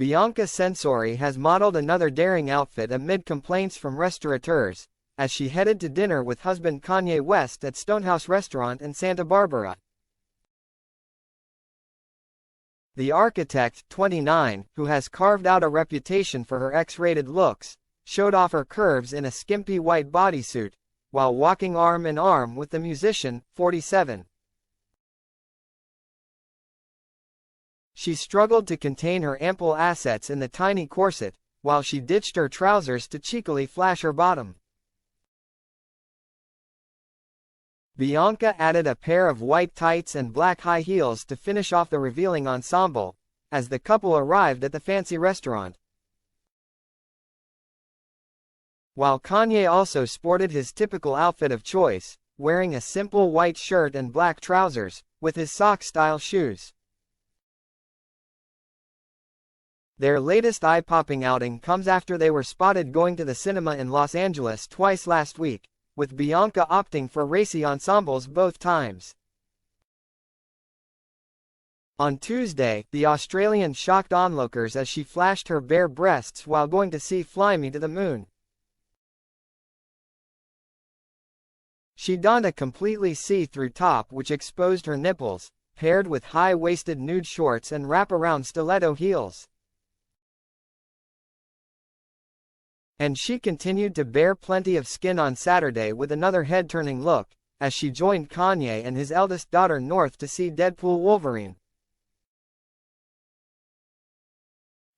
Bianca Censori has modeled another daring outfit amid complaints from restaurateurs, as she headed to dinner with husband Kanye West at Stonehouse Restaurant in Santa Barbara. The architect, 29, who has carved out a reputation for her X-rated looks, showed off her curves in a skimpy white bodysuit, while walking arm in arm with the musician, 47. She struggled to contain her ample assets in the tiny corset, while she ditched her trousers to cheekily flash her bottom. Bianca added a pair of white tights and black high heels to finish off the revealing ensemble, as the couple arrived at the fancy restaurant. While Kanye also sported his typical outfit of choice, wearing a simple white shirt and black trousers, with his sock-style shoes. Their latest eye-popping outing comes after they were spotted going to the cinema in Los Angeles twice last week, with Bianca opting for racy ensembles both times. On Tuesday, the Australian shocked onlookers as she flashed her bare breasts while going to see Fly Me to the Moon. She donned a completely see-through top which exposed her nipples, paired with high-waisted nude shorts and wrap-around stiletto heels. And she continued to bare plenty of skin on Saturday with another head-turning look, as she joined Kanye and his eldest daughter north to see Deadpool Wolverine.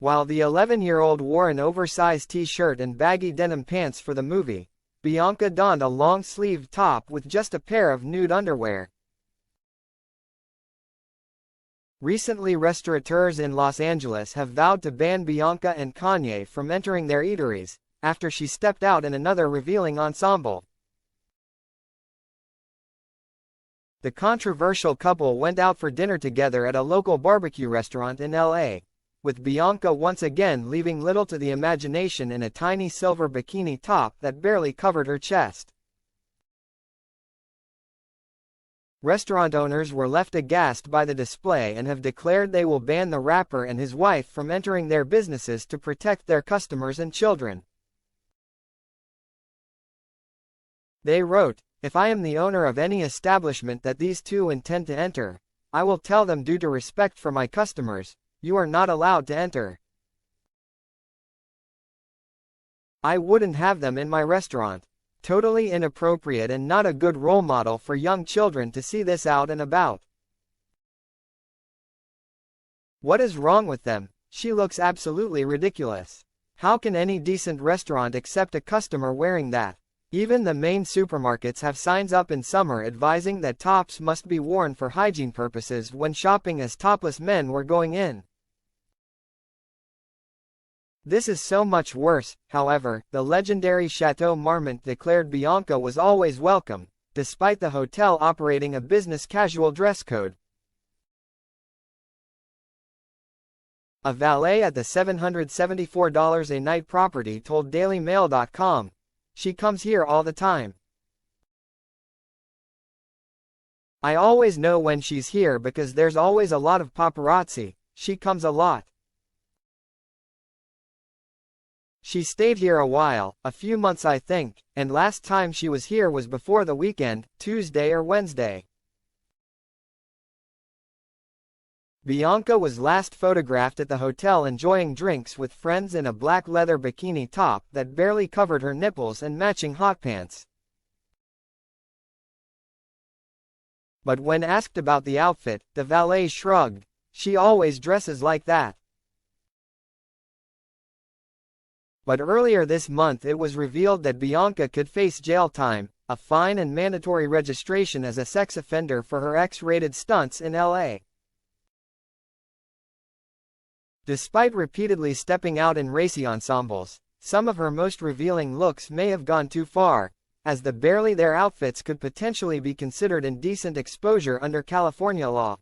While the 11-year-old wore an oversized t-shirt and baggy denim pants for the movie, Bianca donned a long-sleeved top with just a pair of nude underwear. Recently, restaurateurs in Los Angeles have vowed to ban Bianca and Kanye from entering their eateries, after she stepped out in another revealing ensemble. The controversial couple went out for dinner together at a local barbecue restaurant in LA, with Bianca once again leaving little to the imagination in a tiny silver bikini top that barely covered her chest. Restaurant owners were left aghast by the display and have declared they will ban the rapper and his wife from entering their businesses to protect their customers and children. They wrote, "If I am the owner of any establishment that these two intend to enter, I will tell them due to respect for my customers, you are not allowed to enter. I wouldn't have them in my restaurant. Totally inappropriate and not a good role model for young children to see this out and about. What is wrong with them? She looks absolutely ridiculous. How can any decent restaurant accept a customer wearing that? Even the main supermarkets have signs up in summer advising that tops must be worn for hygiene purposes when shopping, as topless men were going in. This is so much worse." However, the legendary Chateau Marmont declared Bianca was always welcome, despite the hotel operating a business casual dress code. A valet at the $774 a night property told DailyMail.com, "She comes here all the time. I always know when she's here because there's always a lot of paparazzi. She comes a lot. She stayed here a while, a few months I think, and last time she was here was before the weekend, Tuesday or Wednesday." Bianca was last photographed at the hotel enjoying drinks with friends in a black leather bikini top that barely covered her nipples and matching hot pants. But when asked about the outfit, the valet shrugged. "She always dresses like that." But earlier this month it was revealed that Bianca could face jail time, a fine and mandatory registration as a sex offender for her X-rated stunts in LA. Despite repeatedly stepping out in racy ensembles, some of her most revealing looks may have gone too far, as the barely there outfits could potentially be considered indecent exposure under California law.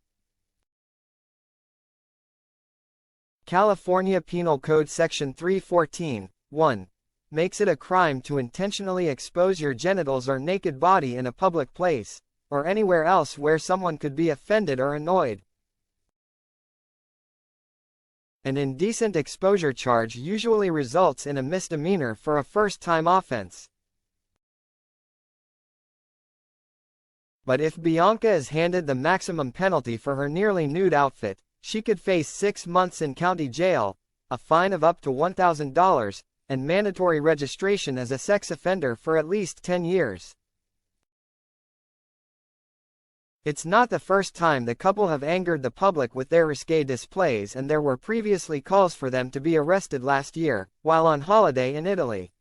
California Penal Code Section 314(1) makes it a crime to intentionally expose your genitals or naked body in a public place, or anywhere else where someone could be offended or annoyed. An indecent exposure charge usually results in a misdemeanor for a first-time offense. But if Bianca is handed the maximum penalty for her nearly nude outfit, she could face 6 months in county jail, a fine of up to $1,000, and mandatory registration as a sex offender for at least 10 years. It's not the first time the couple have angered the public with their risque displays, and there were previously calls for them to be arrested last year, while on holiday in Italy.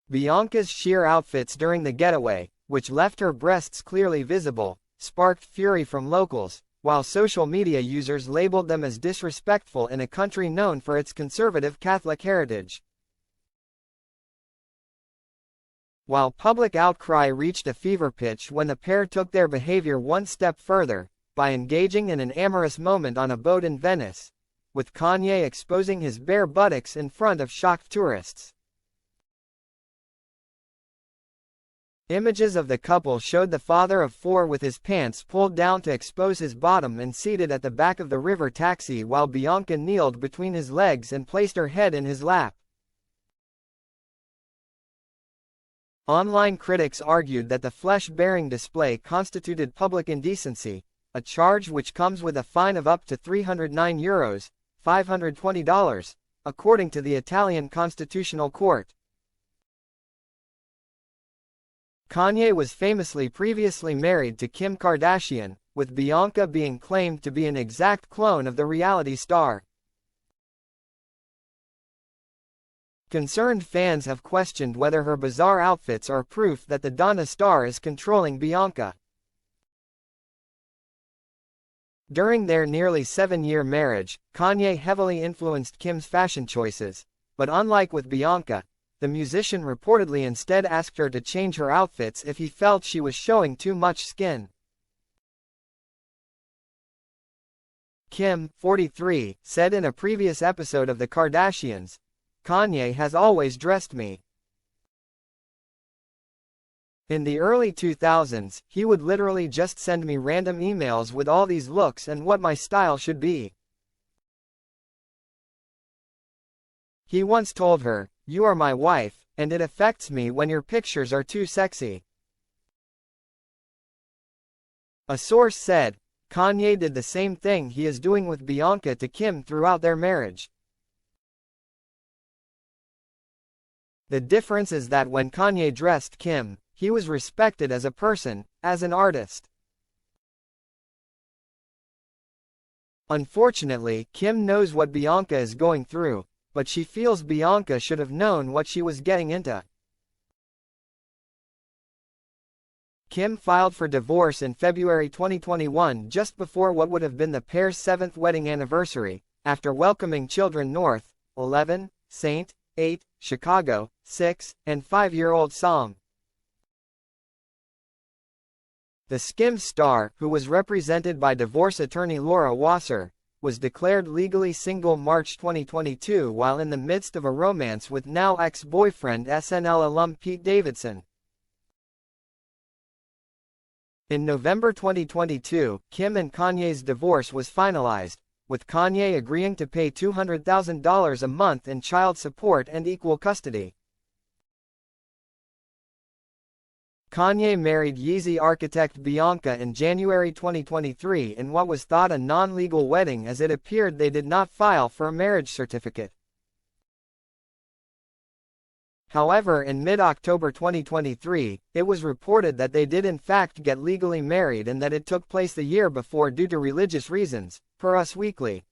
Bianca's sheer outfits during the getaway, which left her breasts clearly visible, sparked fury from locals, while social media users labeled them as disrespectful in a country known for its conservative Catholic heritage. While public outcry reached a fever pitch when the pair took their behavior one step further, by engaging in an amorous moment on a boat in Venice, with Kanye exposing his bare buttocks in front of shocked tourists. Images of the couple showed the father of 4 with his pants pulled down to expose his bottom and seated at the back of the river taxi while Bianca kneeled between his legs and placed her head in his lap. Online critics argued that the flesh-bearing display constituted public indecency, a charge which comes with a fine of up to €309, $520, according to the Italian Constitutional Court. Kanye was famously previously married to Kim Kardashian, with Bianca being claimed to be an exact clone of the reality star. Concerned fans have questioned whether her bizarre outfits are proof that the Donna star is controlling Bianca. During their nearly 7-year marriage, Kanye heavily influenced Kim's fashion choices, but unlike with Bianca, the musician reportedly instead asked her to change her outfits if he felt she was showing too much skin. Kim, 43, said in a previous episode of The Kardashians, "Kanye has always dressed me. In the early 2000s, he would literally just send me random emails with all these looks and what my style should be. He once told her, 'You are my wife, and it affects me when your pictures are too sexy.'" A source said, Kanye did the same thing he is doing with Bianca to Kim throughout their marriage. The difference is that when Kanye dressed Kim, he was respected as a person, as an artist. Unfortunately, Kim knows what Bianca is going through, but she feels Bianca should have known what she was getting into. Kim filed for divorce in February 2021, just before what would have been the pair's 7th wedding anniversary, after welcoming children North, 11, St. 8, Chicago, 6, and 5-year-old Sam. The Skims star, who was represented by divorce attorney Laura Wasser, was declared legally single March 2022 while in the midst of a romance with now ex-boyfriend SNL alum Pete Davidson. In November 2022, Kim and Kanye's divorce was finalized, with Kanye agreeing to pay $200,000 a month in child support and equal custody. Kanye married Yeezy architect Bianca in January 2023 in what was thought a non-legal wedding, as it appeared they did not file for a marriage certificate. However, in mid-October 2023, it was reported that they did in fact get legally married and that it took place the year before due to religious reasons, per Us Weekly.